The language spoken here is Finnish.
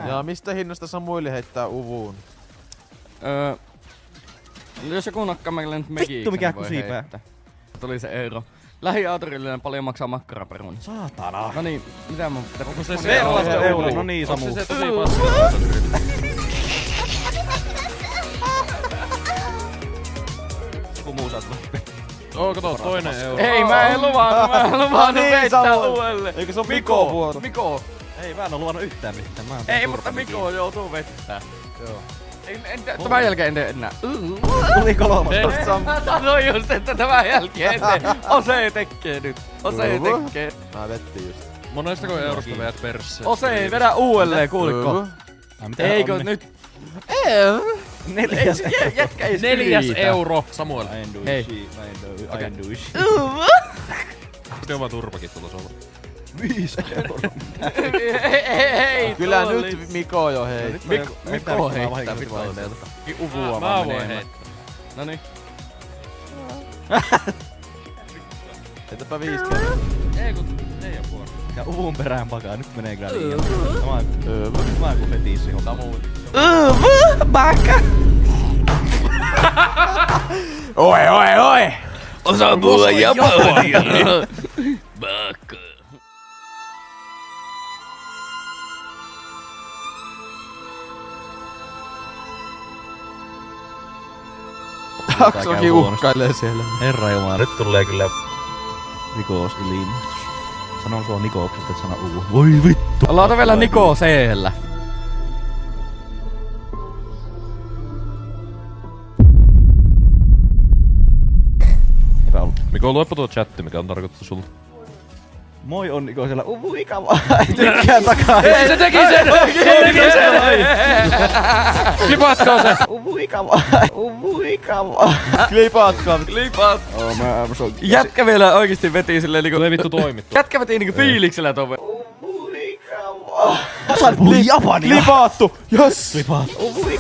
Ja mistä hinnasta Samueli heittää uvuun? Jos joku nakkaa meille nyt mekiksi, Vittu mikä niin voi kusipää. heittää. Tuli se euro. Lähiautorillinen paljon maksaa makkaraperuni. Saatana. No niin, mitä mun pitää? Onko se Euro, no niin Samu. Onko se tosi paska? Joku muu saat Oo, kato, toinen euro. Ei, mä en luvannut heittää uudelleen. Eikö se on Mikon vuoro? Miko. Ei mä en oo luvannut yhtään mitään. Mä oon Ei, turpa mutta Miki. Miko joutuu vettää. Joo. Tämän jälkeen en tee enää. Tuli kolmas. Mä sanoin just, että tämän jälkeen en tee. Ose tekee nyt. Ose tekee. Mä vettiin just. Monestako eurosta veät persseen? Ose, vedä uudelleen, kuuliko? Eikö nyt? Neljäs. Jätkä ei 4 riitä. euro, Samuel. Mä en do Hei. shit, mä en do shit. Sitten oma turpakin tuolla solla. 5 euroa. Ei, Kyllä tuo nyt Miko jo hei. Mikko heittää pitoiselta. Uvua Mä voin heittää. Noniin. Heitäpä 5 kertaa. Ei kun 4,5. Ja uvun perään pakaa, nyt menee kyllä liian. Mä kun fetissi homma. Baka! Oi! Osaa puhua japania! Baka! Aksokin uhkailee siellä. Herra Jumala, nyt tulee kyllä Nikos ilmoitus. Sanon sua Nikokset, et sana uu. Voi vittu! Laita vielä Niko C-llä. Eipä ollut. Mikko, luepa tuo chatti, mikä on tarkoitettu sulle. Moi on Niko siellä. Uvu ikävää. Ei tykkää takaa. Ei, se teki sen! Se teki sen! Klipatkaa se! Uvu ikävää. Uvu ikävää. Klipatkaa. Lipat! Se on Jätkä vielä oikeesti veti silleen niinku... Tulee vittu toimittu. Jätkä veti niinku fiiliksellä tuon. Uvu ikävää. Sä puhut japania. Klipattu! Jöss! Uvu.